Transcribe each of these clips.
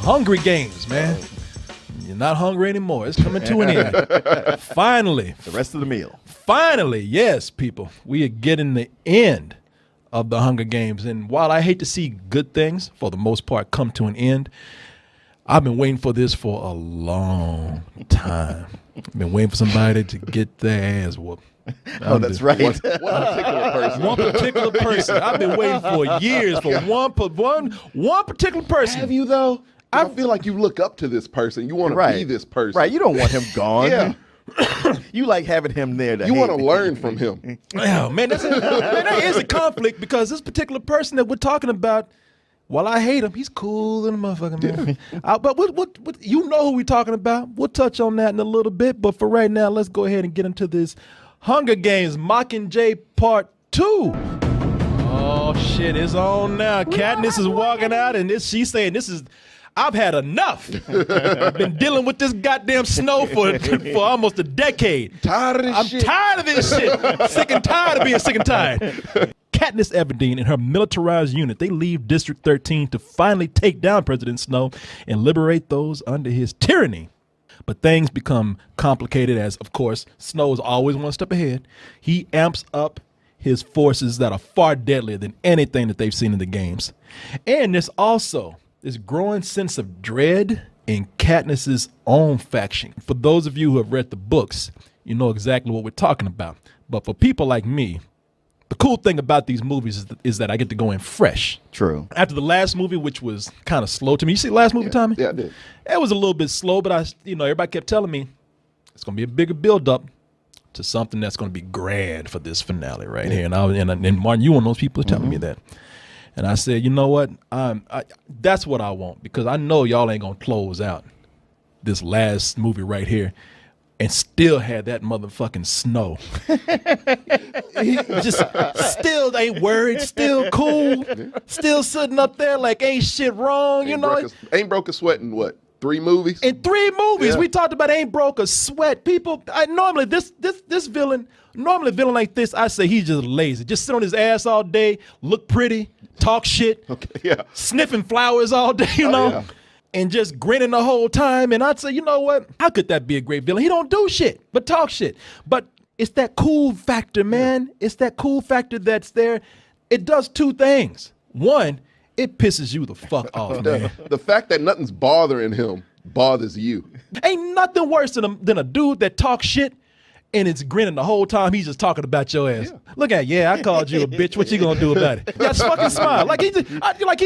Hungry Games, man. You're not hungry anymore. It's coming to an end. Finally. The rest of the meal. Finally, yes, people. We are getting the end of the Hunger Games. And while I hate to see good things, for the most part, come to an end, I've been waiting for this for a long time. I've been waiting for somebody to get their ass whooped. Oh, that's right. One particular person. One particular person. I've been waiting for years for one particular person. Have you, though? I feel like you look up to this person. You want to be this person. Right. You don't want him gone. Yeah. You like having him there. You want to learn from him. Oh, man, that is a conflict because this particular person that we're talking about, while I hate him, he's cool than a motherfucker, man. But what you know who we're talking about. We'll touch on that in a little bit. But for right now, let's go ahead and get into this Hunger Games Mockingjay Part 2. Oh, shit, it's on now. Katniss is walking out, and she's saying, I've had enough. I've been dealing with this goddamn snow for almost a decade. Tired of this shit. I'm tired of this shit. Sick and tired of being sick and tired. Katniss Everdeen and her militarized unit, they leave District 13 to finally take down President Snow and liberate those under his tyranny. But things become complicated as, of course, Snow is always one step ahead. He amps up his forces that are far deadlier than anything that they've seen in the games. And there's also this growing sense of dread in Katniss's own faction. For those of you who have read the books, you know exactly what we're talking about. But for people like me, the cool thing about these movies is that I get to go in fresh. True. After the last movie, which was kind of slow to me. You see the last movie, Tommy? Yeah, I did. It was a little bit slow, but everybody kept telling me it's going to be a bigger build-up to something that's going to be grand for this finale right here. And Martin, you one of those people telling me that. And I said, you know what? That's what I want, because I know y'all ain't going to close out this last movie right here and still had that motherfucking Snow. He just still ain't worried, still cool, still sitting up there like ain't shit wrong, Ain't broke a sweat in what? 3 movies? In 3 movies, Yeah. we talked about ain't broke a sweat. People, normally this villain, a villain like this, I say he's just lazy. Just sit on his ass all day, look pretty, talk shit, sniffing flowers all day, Yeah. and just grinning the whole time. And I'd say, you know what? How could that be a great villain? He don't do shit but talk shit. But it's that cool factor, man. It's that cool factor that's there. It does 2 things. One, it pisses you the fuck off, man. The fact that nothing's bothering him bothers you. Ain't nothing worse than a dude that talks shit and it's grinning the whole time he's just talking about your ass. Yeah. Look at, I called you a bitch. What you gonna do about it? Just fucking smile. Like he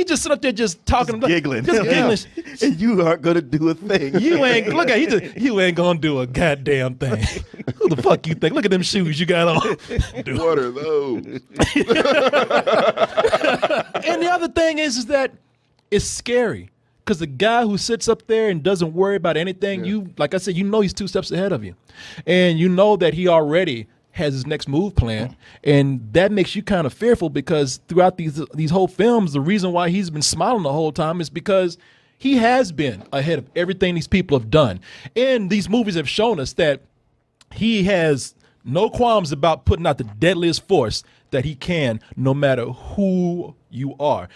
just sit up there just talking, just giggling. And you aren't gonna do a thing. You ain't you ain't gonna do a goddamn thing. Who the fuck you think? Look at them shoes you got on. Dude. What are those? And the other thing is that it's scary. Because the guy who sits up there and doesn't worry about anything, you, like I said, you know he's 2 steps ahead of you. And you know that he already has his next move planned. And that makes you kind of fearful, because throughout these whole films, the reason why he's been smiling the whole time is because he has been ahead of everything these people have done. And these movies have shown us that he has no qualms about putting out the deadliest force that he can, no matter who you are.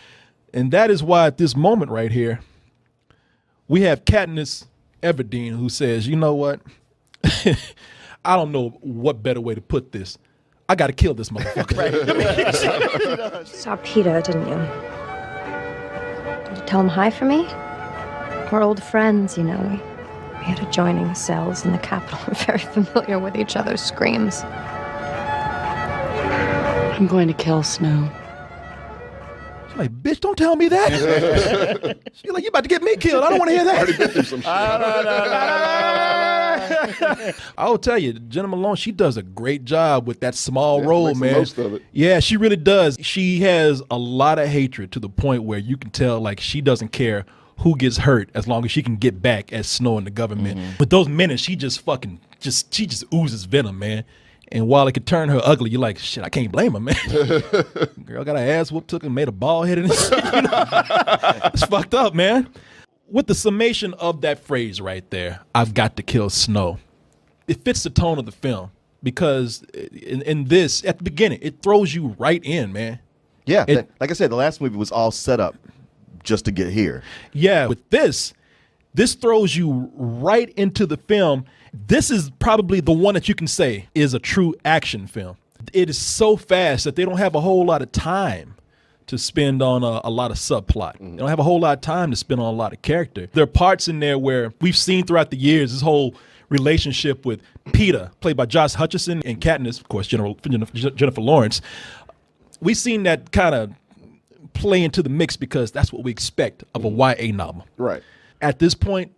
And that is why at this moment right here, we have Katniss Everdeen, who says, you know what? I don't know what better way to put this. I got to kill this motherfucker. You saw Peter, didn't you? Did you tell him hi for me? We're old friends, We had adjoining cells in the Capitol. We're very familiar with each other's screams. I'm going to kill Snow. She's like, bitch, don't tell me that. She's like, you about to get me killed. I don't want to hear that. Already been through some shit. I'll tell you, Jenna Malone, she does a great job with that small role, makes the man. most of it. Yeah, she really does. She has a lot of hatred to the point where you can tell, like, she doesn't care who gets hurt as long as she can get back at Snow and the government. But those minutes, she just oozes venom, man. And while it could turn her ugly, you're like, shit, I can't blame her, man. Girl got her ass whooped, took and made a bald headed and shit. It's fucked up, man. With the summation of that phrase right there, I've got to kill Snow, it fits the tone of the film, because in this, at the beginning, it throws you right in, man. Yeah, like I said, the last movie was all set up just to get here. Yeah, with this, This throws you right into the film. This is probably the one that you can say is a true action film. It is so fast that they don't have a whole lot of time to spend on a lot of subplot. They don't have a whole lot of time to spend on a lot of character. There are parts in there where we've seen throughout the years this whole relationship with Peter, played by Josh Hutcherson, and Katniss, of course, Jennifer Lawrence. We've seen that kind of play into the mix because that's what we expect of a YA novel. Right. At this point,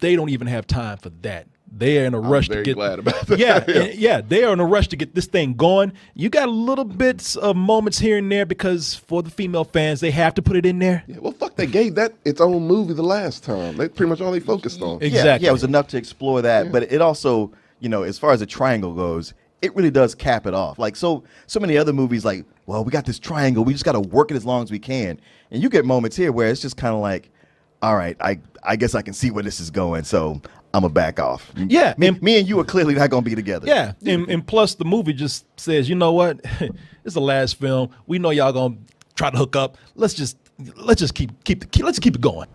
they don't even have time for that. They are in a rush to get. Glad about that. Yeah, they are in a rush to get this thing going. You got little bits of moments here and there because for the female fans, they have to put it in there. Yeah, well, fuck, they gave that its own movie the last time. That's pretty much all they focused on. Exactly. Yeah, it was enough to explore that, but it also, as far as the triangle goes, it really does cap it off. Like so many other movies, like, well, we got this triangle, we just got to work it as long as we can, and you get moments here where it's just kind of like, all right, I guess I can see where this is going, so I'm gonna back off. Yeah, me and you are clearly not gonna be together. Yeah, and plus the movie just says, you know what, it's the last film. We know y'all gonna try to hook up. Let's just keep it going.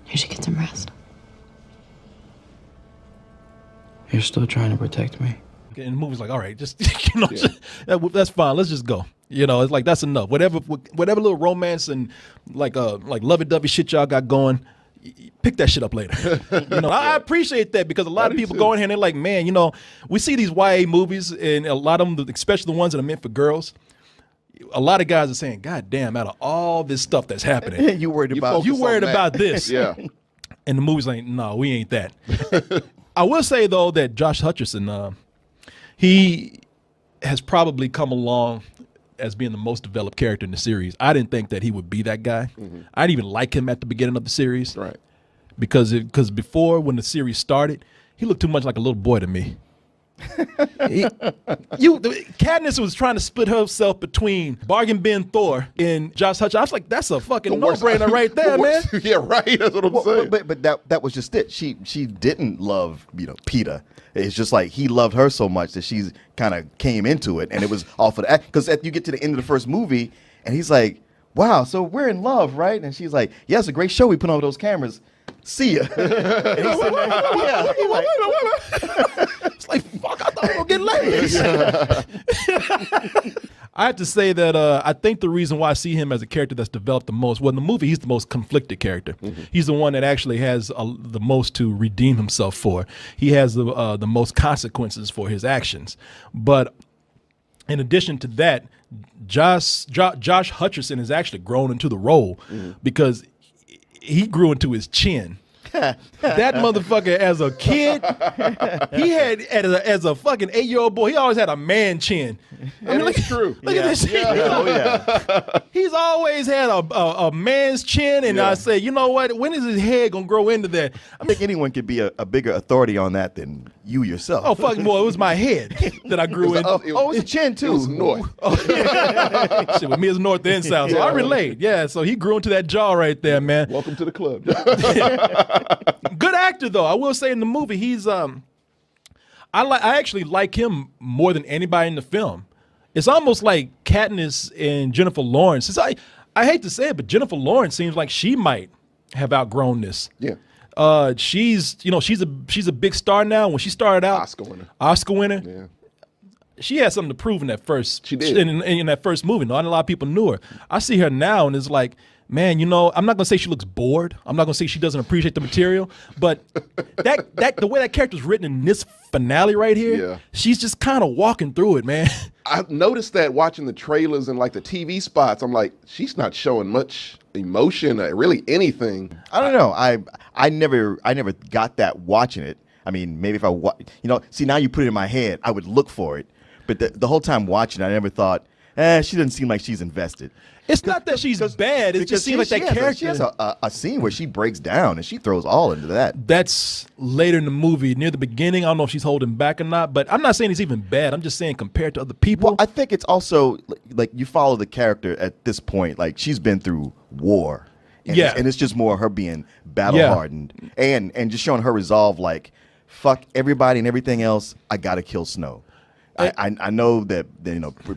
You should get some rest. You're still trying to protect me. And the movie's like, all right, just that's fine. Let's just go. It's like that's enough. Whatever little romance and like lovey-dovey shit y'all got going, pick that shit up later. I appreciate that because a lot of people go in here and they're like, man, we see these YA movies and a lot of them, especially the ones that are meant for girls. A lot of guys are saying, God damn, out of all this stuff that's happening, you worried about this. Yeah. And the movie's like, no, we ain't that. I will say though that Josh Hutcherson, he has probably come along as being the most developed character in the series. I didn't think that he would be that guy. I didn't even like him at the beginning of the series. Right. Because before, when the series started, he looked too much like a little boy to me. Katniss was trying to split herself between Bargain Bin Thor and Josh Hutcherson. I was like, that's a fucking no-brainer right there, man. Yeah, right. That's what I'm saying. But that was just it. She didn't love Peter. It's just like he loved her so much that she's kind of came into it, and it was all for the act. Because you get to the end of the first movie, and he's like, "Wow, so we're in love, right?" And she's like, "Yeah, it's a great show we put on those cameras. See ya." And he's sitting there, yeah. Wait. It's like, fuck, I thought we were gonna get laid. I have to say that I think the reason why I see him as a character that's developed the most, well, in the movie, he's the most conflicted character. He's the one that actually has the most to redeem himself for. He has the most consequences for his actions. But in addition to that, Josh Hutcherson has actually grown into the role because he grew into his chin. That motherfucker as a kid, he had as a fucking 8-year-old boy, he always had a man chin. I mean, it's true. Look at this shit. He's always had a man's chin, and I say, you know what? When is his head gonna grow into that? I think anyone could be a bigger authority on that than you yourself. Oh fucking boy, it was my head that I grew in. It was a chin too. It was north. Shit, with me it's north and south, so I relate. Yeah, so he grew into that jaw right there, man. Welcome to the club. Good actor though. I will say in the movie he's I actually like him more than anybody in the film. It's almost like Katniss and Jennifer Lawrence. I hate to say it, but Jennifer Lawrence seems like she might have outgrown this. Yeah. She's a big star now. When she started out, Oscar winner. Yeah. She had something to prove in that first. She did. In that first movie. Not a lot of people knew her. I see her now, and it's like, man, I'm not gonna say she looks bored. I'm not gonna say she doesn't appreciate the material. But that the way that character's written in this finale right here, she's just kind of walking through it, man. I noticed that watching the trailers and like the TV spots. I'm like, she's not showing much emotion, really anything. I don't know. I never got that watching it. I mean, maybe if I see now you put it in my head, I would look for it. But the whole time watching, I never thought, she doesn't seem like she's invested. It's not that she's bad. It just seems like that character. She has a scene where she breaks down and she throws all into that. That's later in the movie, near the beginning. I don't know if she's holding back or not, but I'm not saying it's even bad. I'm just saying compared to other people. Well, I think it's also like you follow the character at this point. Like she's been through war. And it's just more her being battle hardened and just showing her resolve. Like, fuck everybody and everything else. I gotta kill Snow. I know that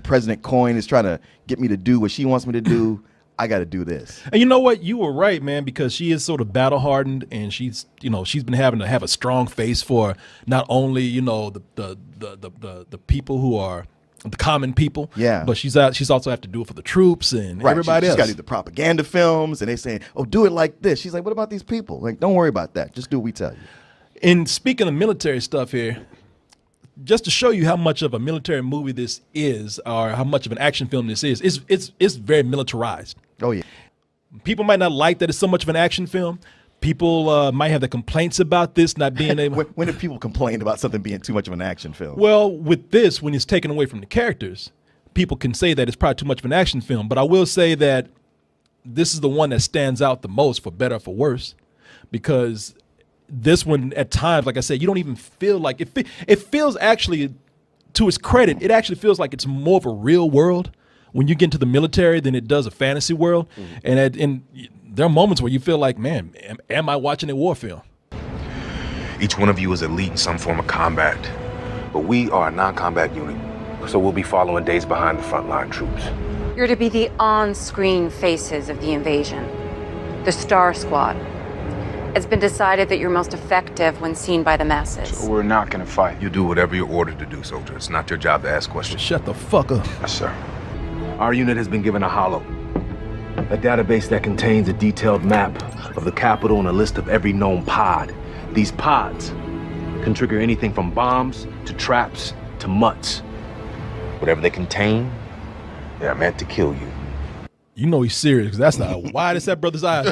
President Coin is trying to get me to do what she wants me to do. I got to do this. And you know what? You were right, man, because she is sort of battle hardened, and she's been having to have a strong face for not only the people who are the common people, but she's also have to do it for the troops and everybody else. She's got to do the propaganda films, and they're saying, "Oh, do it like this." She's like, "What about these people? Like, don't worry about that. Just do what we tell you." And speaking of military stuff here, just to show you how much of a military movie this is, or how much of an action film this is, it's very militarized. Oh yeah. People might not like that it's so much of an action film. People might have the complaints about this not being able. When do people complain about something being too much of an action film? Well, with this, when it's taken away from the characters, people can say that it's probably too much of an action film. But I will say that this is the one that stands out the most, for better or for worse, because this one, at times, like I said, you don't even feel like it feels actually, to its credit, it actually feels like it's more of a real world when you get into the military than it does a fantasy world. And there are moments where you feel like, man, am I watching a war film? Each one of you is elite in some form of combat, but we are a non-combat unit, so we'll be following days behind the frontline troops. You're to be the on-screen faces of the invasion, the Star Squad. It's been decided that you're most effective when seen by the masses. So we're not gonna fight. You do whatever you're ordered to do, soldier. It's not your job to ask questions. Shut the fuck up. Yes, sir. Our unit has been given a hollow, a database that contains a detailed map of the capital and a list of every known pod. These pods can trigger anything from bombs to traps to mutts. Whatever they contain, they are meant to kill you. You know he's serious, because that's not wide as that brother's eyes.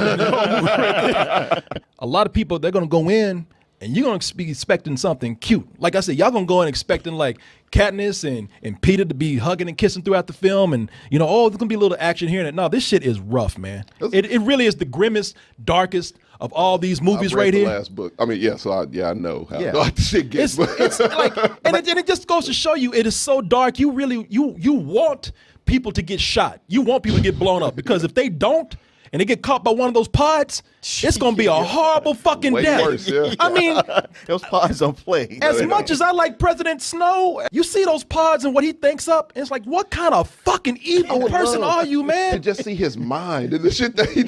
A lot of people, they're going to go in, and you're going to be expecting something cute. Like I said, y'all going to go in expecting like Katniss and Peter to be hugging and kissing throughout the film, and there's going to be a little action here and there. No, this shit is rough, man. It really is the grimmest, darkest of all these movies right here. Last book. I mean, I know how dark the shit gets. It's like, and it just goes to show you, it is so dark. You really, you want people to get shot. You want people to get blown up, because if they don't, and they get caught by one of those pods, it's going to be a horrible fucking death. Worse, yeah. I mean, those pods don't play. As much as I like President Snow, you see those pods and what he thinks up, and it's like, what kind of fucking evil person are you, man? To just see his mind and the shit that he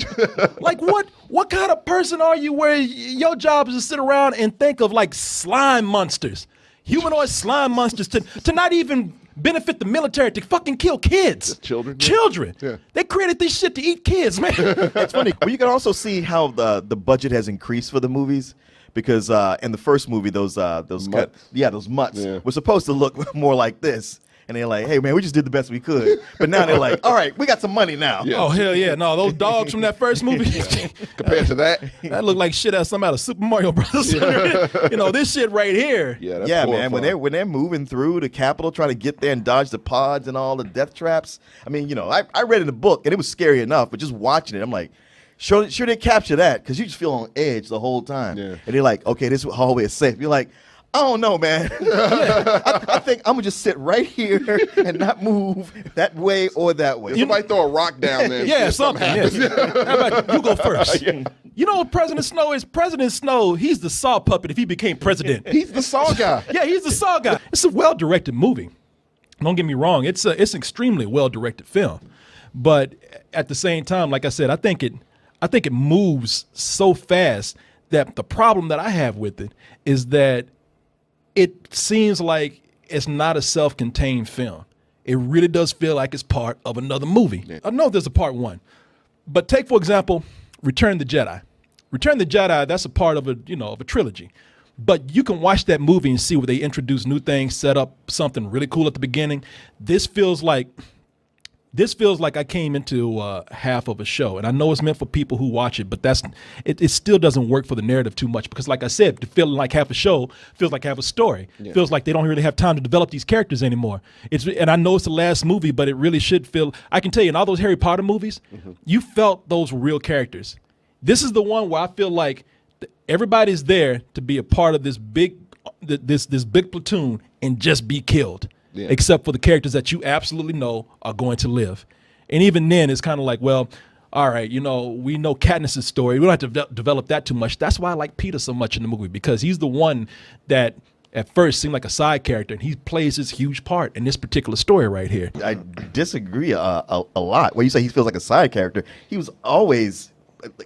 like, what kind of person are you where your job is to sit around and think of like slime monsters, humanoid slime monsters, to not even benefit the military, to fucking kill kids. Children. Yeah. They created this shit to eat kids, man. It's funny. Well, you can also see how the budget has increased for the movies, because in the first movie, those mutts were supposed to look more like this. And they're like, hey, man, we just did the best we could. But now they're like, all right, we got some money now. Yeah. Oh, hell yeah. No, those dogs from that first movie. Compared to that? That looked like shit out of some out of Super Mario Bros. This shit right here. Yeah, man, when they're moving through the Capitol, trying to get there and dodge the pods and all the death traps. I mean, I read in the book, and it was scary enough, but just watching it, I'm like, sure they capture that, because you just feel on edge the whole time. Yeah. And they're like, okay, this hallway is safe. You're like, I don't know, man. I think I'm going to just sit right here and not move that way or that way. Somebody throw a rock down there. Yeah, something. Yes. How about you go first? Yeah. You know what President Snow is? President Snow, he's the saw puppet if he became president. He's the saw guy. Yeah, he's the saw guy. It's a well-directed movie. Don't get me wrong. It's an extremely well-directed film. But at the same time, like I said, I think it moves so fast that the problem that I have with it is that it seems like it's not a self-contained film. It really does feel like it's part of another movie. Yeah. I know there's a part one, but take, for example, Return of the Jedi. Return of the Jedi, that's a part of a trilogy. But you can watch that movie and see where they introduce new things, set up something really cool at the beginning. This feels like I came into half of a show, and I know it's meant for people who watch it, but it still doesn't work for the narrative too much, because, like I said, feeling like half a show feels like half a story. Yeah. Feels like they don't really have time to develop these characters anymore. And I know it's the last movie, but it really should feel. I can tell you, in all those Harry Potter movies, you felt those were real characters. This is the one where I feel like everybody's there to be a part of this big platoon and just be killed. Yeah. Except for the characters that you absolutely know are going to live. And even then, it's kind of like, well, all right, we know Katniss' story. We don't have to develop that too much. That's why I like Peter so much in the movie, because he's the one that at first seemed like a side character, and he plays this huge part in this particular story right here. I disagree a lot. When you say he feels like a side character, he was always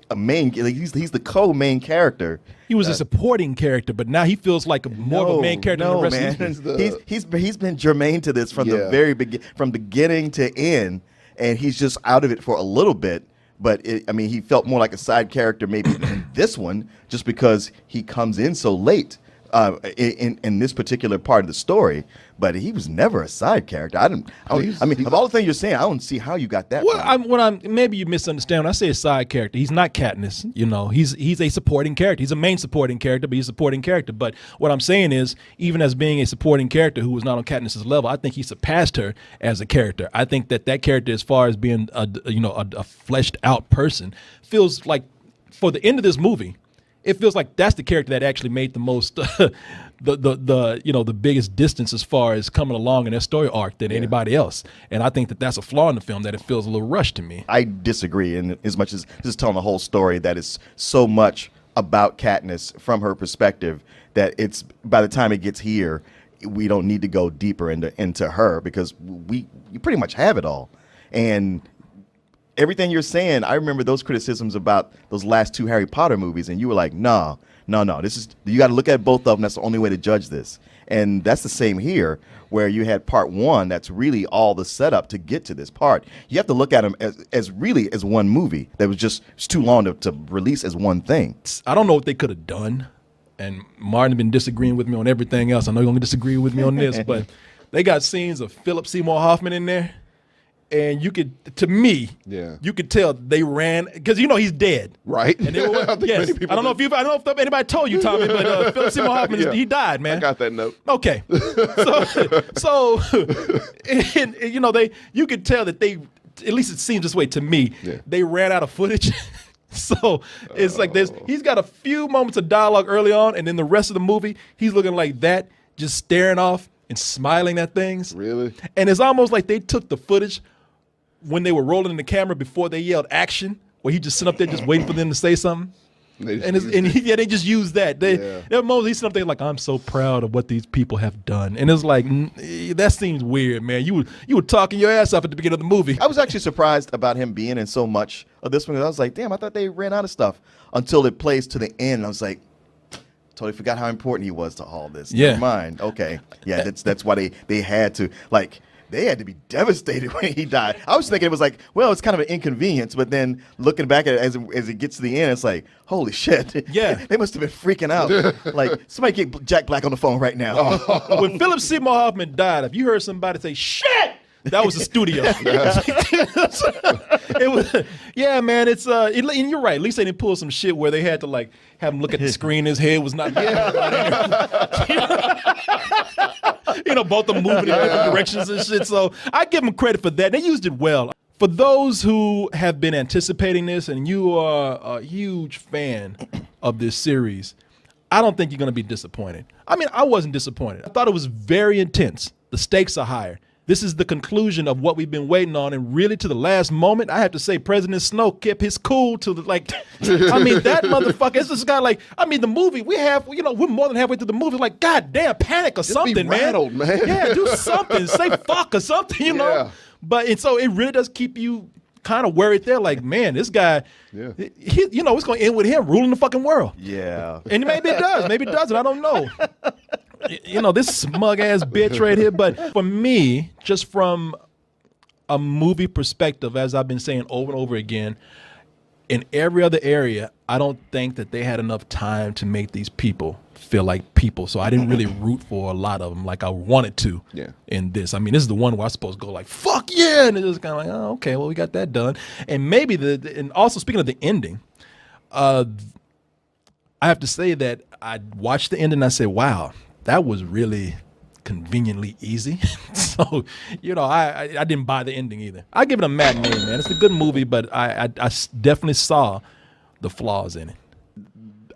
a main. Like he's the co-main character. He was a supporting character, but now he feels like more of a main character than the rest of the He's been germane to this from the very from beginning to end, and he's just out of it for a little bit. But he felt more like a side character maybe in this one, just because he comes in so late in this particular part of the story. But he was never a side character. Of all the things you're saying, I don't see how you got that. Well, maybe you misunderstand when I say a side character. He's not Katniss. You know, he's a supporting character. He's a main supporting character, but he's a supporting character. But what I'm saying is, even as being a supporting character who was not on Katniss's level, I think he surpassed her as a character. I think that character, as far as being a fleshed out person, feels like for the end of this movie, it feels like that's the character that actually made the most the biggest distance as far as coming along in their story arc than anybody else. And I think that that's a flaw in the film, that it feels a little rushed to me. I disagree, in as much as this is telling the whole story that is so much about Katniss from her perspective that it's, by the time it gets here, we don't need to go deeper into her, because you pretty much have it all. And everything you're saying, I remember those criticisms about those last 2 Harry Potter movies, and you were like, no, you got to look at both of them. That's the only way to judge this. And that's the same here, where you had part 1 that's really all the setup to get to this part. You have to look at them as really as one movie that was just too long to release as one thing. I don't know what they could have done, and Martin has been disagreeing with me on everything else. I know you're going to disagree with me on this, but they got scenes of Philip Seymour Hoffman in there. And you could tell they ran, because he's dead, right? And they were, I don't know if anybody told you, Tommy, but Philip Seymour Hoffman, he died, man. I got that note. Okay, so you could tell that they, at least it seems this way to me, they ran out of footage. So it's like he's got a few moments of dialogue early on, and then the rest of the movie he's looking like that, just staring off and smiling at things. Really? And it's almost like they took the footage when they were rolling the camera before they yelled action, where he just sat up there just waiting for them to say something. They just used that. There were moments he's sitting up there like, I'm so proud of what these people have done. And it's like, that seems weird, man. You were talking your ass off at the beginning of the movie. I was actually surprised about him being in so much of this one. I was like, damn, I thought they ran out of stuff, until it plays to the end. I was like, totally forgot how important he was to all this. Yeah. Never mind. Okay. Yeah, that's why they had to, like, they had to be devastated when he died. I was thinking it was like, well, it's kind of an inconvenience, but then looking back at it as it gets to the end, it's like, holy shit. Yeah. They must have been freaking out. Like, somebody get Jack Black on the phone right now. When Philip Seymour Hoffman died, if you heard somebody say, shit, that was the studio. It was, yeah, man. It's and you're right. At least they didn't pull some shit where they had to like have him look at the screen. His head was not. Both of them moving in different directions and shit. So I give them credit for that. They used it well. For those who have been anticipating this, and you are a huge fan of this series, I don't think you're going to be disappointed. I mean, I wasn't disappointed. I thought it was very intense. The stakes are higher. This is the conclusion of what we've been waiting on, and really to the last moment, I have to say President Snow kept his cool to that motherfucker, it's this guy the movie, we're more than halfway through the movie, like, God damn, panic or something, man. Rattled, man. Yeah, do something, say fuck or something, you know? And so it really does keep you kind of worried there, like, man, this guy, it's going to end with him ruling the fucking world. Yeah. And maybe it does, maybe it doesn't, I don't know. This smug ass bitch right here. But for me, just from a movie perspective, as I've been saying over and over again, in every other area, I don't think that they had enough time to make these people feel like people. So I didn't really root for a lot of them like I wanted to in this. I mean, this is the one where I'm supposed to go like, fuck yeah. And it's just kind of like, oh, okay, well, we got that done. And maybe and also speaking of the ending, I have to say that I watched the ending and I said, wow, that was really conveniently easy. So, I didn't buy the ending either. I give it a matinee, man. It's a good movie, but I definitely saw the flaws in it.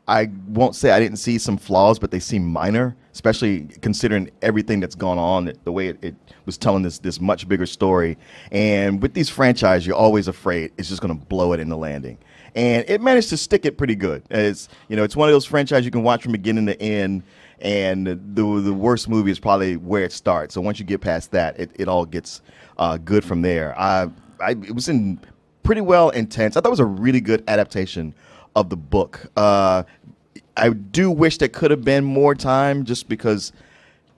I won't say I didn't see some flaws, but they seem minor, especially considering everything that's gone on, the way it was telling this much bigger story. And with these franchises, you're always afraid it's just going to blow it in the landing. And it managed to stick it pretty good. It's one of those franchises you can watch from beginning to end, and the worst movie is probably where it starts. So once you get past that, it all gets good from there. It was pretty well intense. I thought it was a really good adaptation of the book. I do wish there could have been more time, just because,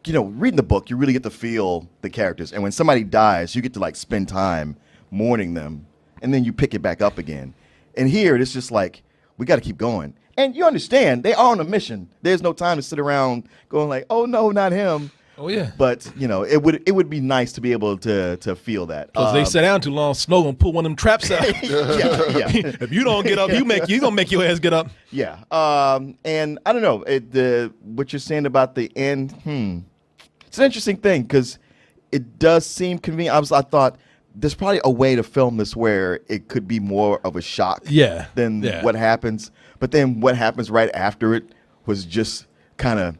reading the book, you really get to feel the characters. And when somebody dies, you get to like spend time mourning them, and then you pick it back up again. And here, it's just like, we got to keep going. And you understand, they are on a mission. There's no time to sit around going like, oh no, not him. Oh yeah. But it would be nice to be able to feel that. Because they sat down too long, Snow gonna pull one of them traps out. yeah. If you don't get up, you gonna make your ass get up. Yeah. And I don't know, what you're saying about the end. It's an interesting thing, because it does seem convenient. I thought there's probably a way to film this where it could be more of a shock than what happens. But then what happens right after it was just kind of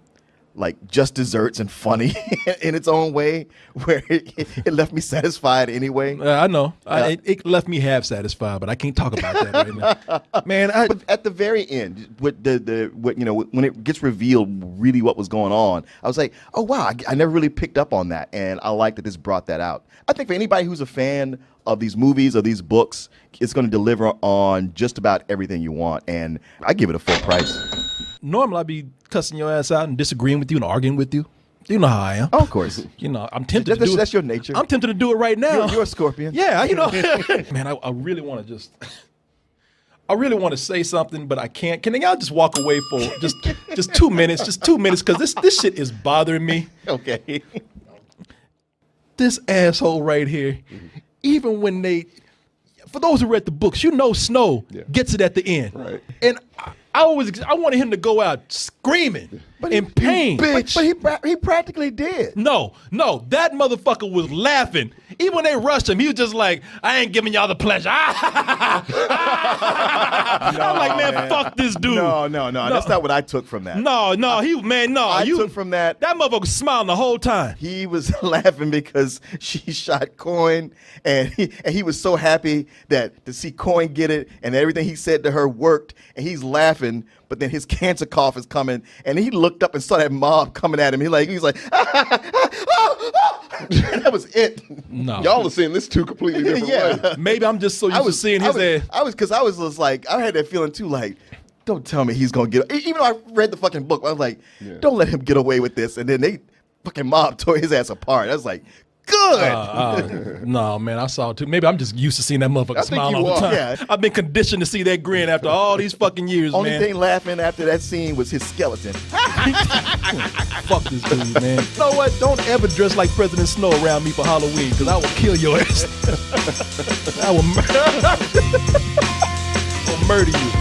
like just desserts and funny in its own way, where it left me satisfied anyway. I know. It left me half satisfied, but I can't talk about that right now. Man, but at the very end, when it gets revealed really what was going on, I was like, oh wow, I never really picked up on that, and I like that this brought that out. I think for anybody who's a fan of these movies or these books, it's going to deliver on just about everything you want, and I give it a full price. Normally, I'd be cussing your ass out and disagreeing with you and arguing with you. You know how I am. Oh, of course. I'm tempted to do it. That's your nature. I'm tempted to do it right now. You're a Scorpion. Yeah, Man, I really want to I really want to say something, but I can't. Can y'all just walk away for just 2 minutes? Just 2 minutes, because this shit is bothering me. Okay. This asshole right here, even when for those who read the books, Snow gets it at the end. Right. And I wanted him to go out screaming in pain. But he practically did. No, that motherfucker was laughing. Even when they rushed him, he was just like, I ain't giving y'all the pleasure. I'm like, man, fuck this dude. No, that's not what I took from that. I took from that. That motherfucker was smiling the whole time. He was laughing because she shot Coin, and he was so happy that to see Coin get it, and everything he said to her worked, and he's laughing. But then his cancer cough is coming, and he looked up and saw that mob coming at him. He's like, and that was it. No, y'all are seeing this two completely different ways. Maybe I'm just so used to seeing his ass. I was just like, I had that feeling too, like, don't tell me he's gonna get. Even though I read the fucking book, I was like, don't let him get away with this. And then they fucking mob tore his ass apart. I was like, good. No, man, I saw it too. Maybe I'm just used to seeing that motherfucker smile all the time. Yeah. I've been conditioned to see that grin after all these fucking years, Only man. thing laughing after that scene was his skeleton. Fuck this dude, man. You know what? Don't ever dress like President Snow around me for Halloween, because I will kill your ass. I will murder you.